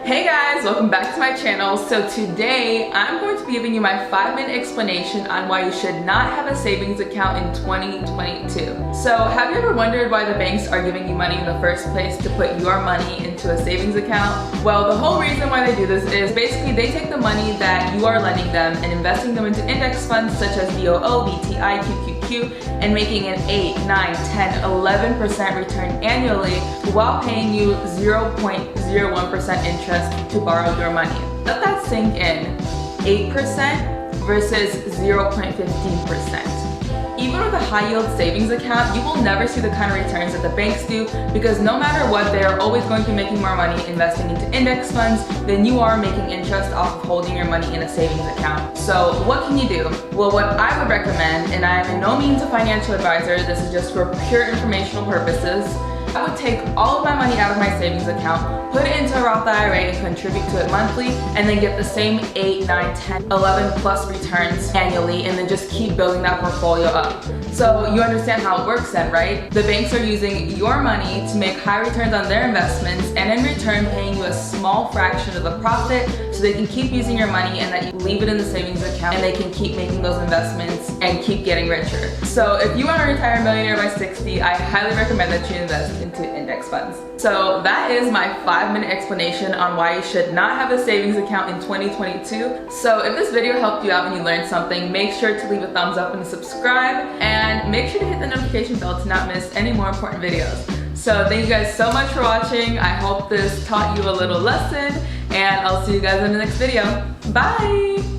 Hey guys, welcome back to my channel. So today I'm going to be giving you my 5-minute explanation on why you should not have a savings account in 2022. So have you ever wondered why the banks are giving you money in the first place to put your money into a savings account? Well, the whole reason why they do this is basically they take the money that you are lending them and investing them into index funds such as VOO, VTI, QQQ, and making an 8, 9, 10, 11% return annually while paying you 0.01% interest to borrow your money. Let that sink in. 8% versus 0.15%. Even with a high yield savings account, you will never see the kind of returns that the banks do because no matter what, they are always going to be making more money investing into index funds than you are making interest off of holding your money in a savings account. So what can you do? Well, what I would recommend, and I am in no means a financial advisor, this is just for pure informational purposes, I would take all of my money out of my savings account, put it into a Roth IRA and contribute to it monthly, and then get the same 8, 9, 10, 11 plus returns annually, and then just keep building that portfolio up. So you understand how it works then, right? The banks are using your money to make high returns on their investments, and in return paying you a small fraction of the profit so they can keep using your money and that you leave it in the savings account and they can keep making those investments and keep getting richer. So if you want to retire a millionaire by 60, I highly recommend that you invest into index funds. So that is my 5-minute explanation on why you should not have a savings account in 2022. So if this video helped you out and you learned something, make sure to leave a thumbs up and subscribe, and make sure to hit the notification bell to not miss any more important videos. So thank you guys so much for watching. I hope this taught you a little lesson, and I'll see you guys in the next video. Bye!